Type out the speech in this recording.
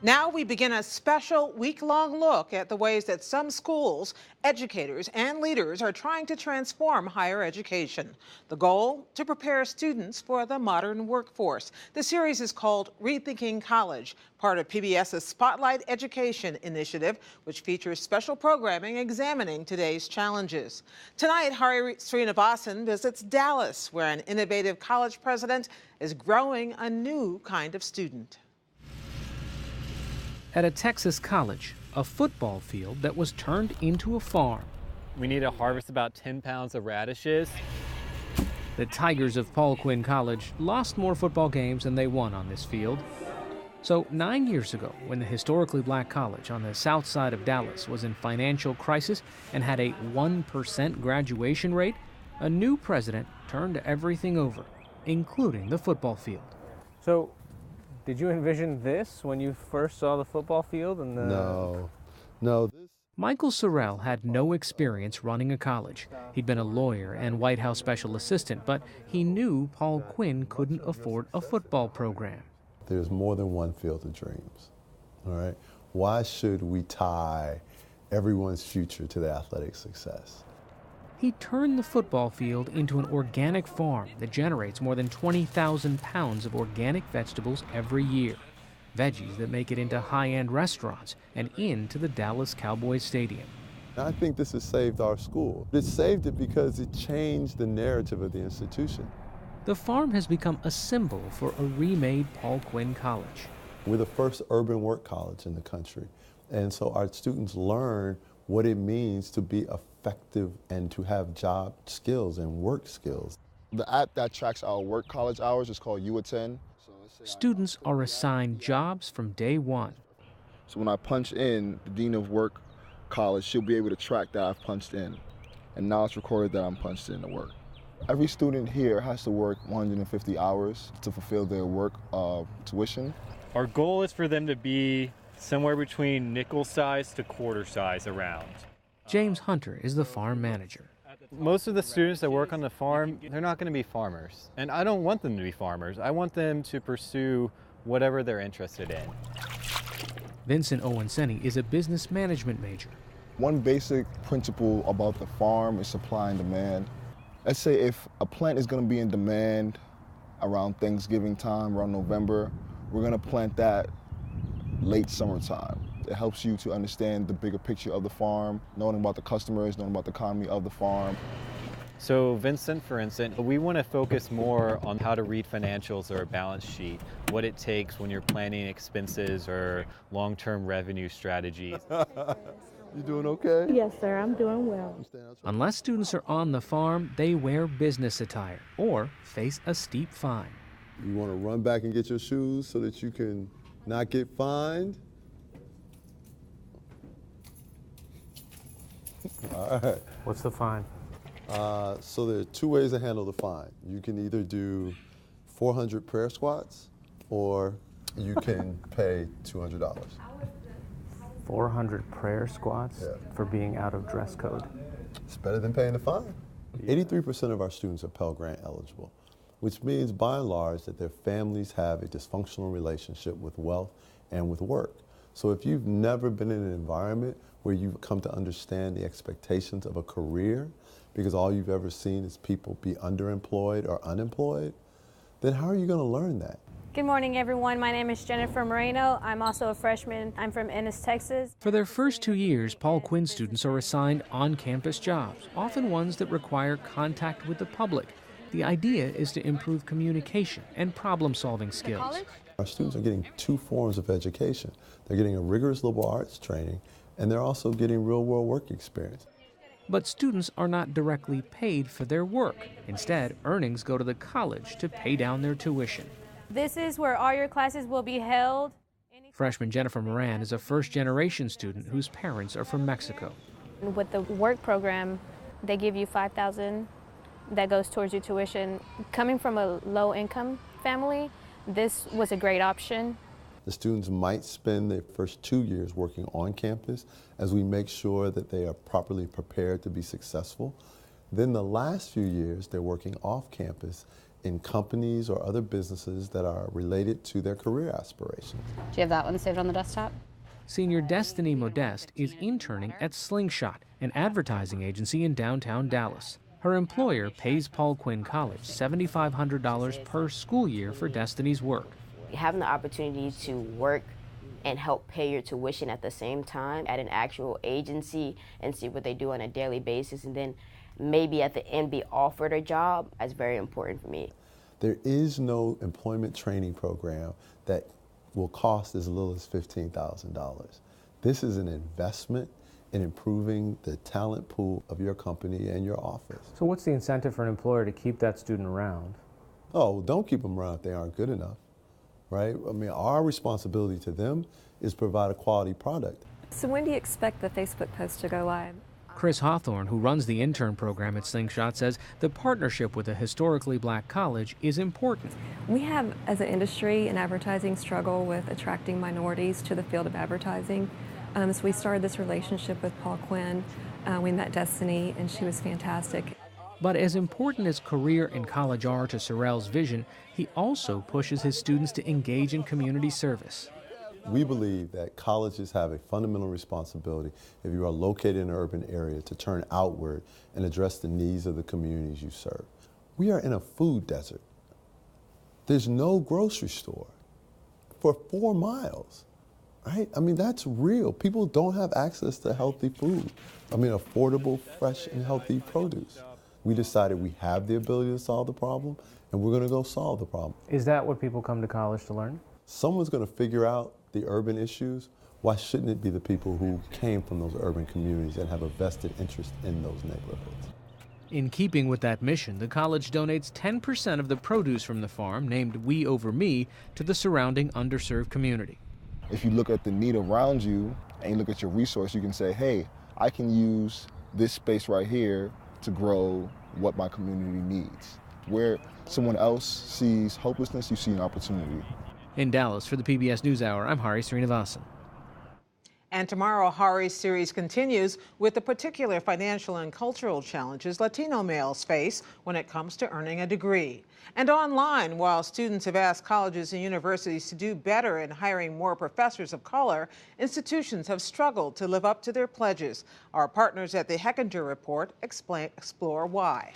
Now we begin a special week-long look at the ways that some schools, educators, and leaders are trying to transform higher education. The goal? To prepare students for the modern workforce. The series is called Rethinking College, part of PBS's Spotlight Education initiative, which features special programming examining today's challenges. Tonight, Hari Srinivasan visits Dallas, where an innovative college president is growing a new kind of student. At a Texas college, a football field that was turned into a farm. We need to harvest about 10 pounds of radishes. The Tigers of Quinn College lost more football games than they won on this field. So 9 years ago, when the historically black college on the south side of Dallas was in financial crisis and had a 1% graduation rate, a new president turned everything over, including the football field. So, did you envision this when you first saw the football field? No. Michael Sorrell had no experience running a college. He'd been a lawyer and White House special assistant, but he knew Paul Quinn couldn't afford a football program. There's more than one field of dreams, all right? Why should we tie everyone's future to the athletic success? He turned the football field into an organic farm that generates more than 20,000 pounds of organic vegetables every year. Veggies that make it into high-end restaurants and into the Dallas Cowboys Stadium. I think this has saved our school. It saved it because it changed the narrative of the institution. The farm has become a symbol for a remade Paul Quinn College. We're the first urban work college in the country, and so our students learn what it means to be effective and to have job skills and work skills. The app that tracks our work college hours is called U-Attend. Students are assigned jobs from day one. So when I punch in the Dean of Work College, she'll be able to track that I've punched in. And now it's recorded that I'm punched in to work. Every student here has to work 150 hours to fulfill their work tuition. Our goal is for them to be somewhere between nickel size to quarter size around. James Hunter is the farm manager. Most of the students that work on the farm, they're not going to be farmers. And I don't want them to be farmers. I want them to pursue whatever they're interested in. Vincent Owenseni is a business management major. One basic principle about the farm is supply and demand. Let's say if a plant is going to be in demand around Thanksgiving time, around November, we're going to plant that late summertime. It helps you to understand the bigger picture of the farm, knowing about the customers, knowing about the economy of the farm. So Vincent, for instance, we want to focus more on how to read financials or a balance sheet, what it takes when you're planning expenses or long-term revenue strategies. You doing okay? Yes, sir, I'm doing well. Unless students are on the farm, they wear business attire or face a steep fine. You want to run back and get your shoes so that you can not get fined? All right. What's the fine? So there are two ways to handle the fine. You can either do 400 prayer squats or you can pay $200. 400 prayer squats for being out of dress code. It's better than paying the fine. 83% of our students are Pell Grant eligible, which means by and large that their families have a dysfunctional relationship with wealth and with work. So if you've never been in an environment where you've come to understand the expectations of a career, because all you've ever seen is people be underemployed or unemployed, then how are you going to learn that? Good morning, everyone. My name is Jennifer Moreno. I'm also a freshman. I'm from Ennis, Texas. For their first 2 years, Paul Quinn students are assigned on-campus jobs, often ones that require contact with the public. The idea is to improve communication and problem-solving skills. Our students are getting two forms of education. They're getting a rigorous liberal arts training, and they're also getting real-world work experience. But students are not directly paid for their work. Instead, earnings go to the college to pay down their tuition. This is where all your classes will be held. Freshman Jennifer Moran is a first-generation student whose parents are from Mexico. With the work program, they give you $5,000 that goes towards your tuition. Coming from a low-income family, this was a great option. The students might spend their first 2 years working on campus as we make sure that they are properly prepared to be successful. Then the last few years, they're working off campus in companies or other businesses that are related to their career aspirations. Do you have that one saved on the desktop? Senior Destiny Modeste is interning at Slingshot, an advertising agency in downtown Dallas. Her employer pays Paul Quinn College $7,500 per school year for Destiny's work. Having the opportunity to work and help pay your tuition at the same time at an actual agency and see what they do on a daily basis, and then maybe at the end be offered a job, is very important for me. There is no employment training program that will cost as little as $15,000. This is an investment in improving the talent pool of your company and your office. So what's the incentive for an employer to keep that student around? Oh, don't keep them around if they aren't good enough, right? I mean, our responsibility to them is provide a quality product. So when do you expect the Facebook post to go live? Chris Hawthorne, who runs the intern program at Slingshot, says the partnership with a historically black college is important. We have, as an industry and advertising, struggle with attracting minorities to the field of advertising. So we started this relationship with Paul Quinn. We met Destiny, and she was fantastic. But as important as career and college are to Sorrell's vision, he also pushes his students to engage in community service. We believe that colleges have a fundamental responsibility, if you are located in an urban area, to turn outward and address the needs of the communities you serve. We are in a food desert. There's no grocery store for 4 miles, right? I mean, that's real. People don't have access to healthy food. I mean, affordable, fresh, and healthy produce. We decided we have the ability to solve the problem, and we're going to go solve the problem. Is that what people come to college to learn? Someone's going to figure out the urban issues. Why shouldn't it be the people who came from those urban communities and have a vested interest in those neighborhoods? In keeping with that mission, the college donates 10% of the produce from the farm, named We Over Me, to the surrounding underserved community. If you look at the need around you and you look at your resource, you can say, hey, I can use this space right here to grow what my community needs. Where someone else sees hopelessness, you see an opportunity. In Dallas, for the PBS NewsHour, I'm Hari Srinivasan. And tomorrow, Hari's series continues with the particular financial and cultural challenges Latino males face when it comes to earning a degree. And online, while students have asked colleges and universities to do better in hiring more professors of color, institutions have struggled to live up to their pledges. Our partners at the Hechinger Report explore why.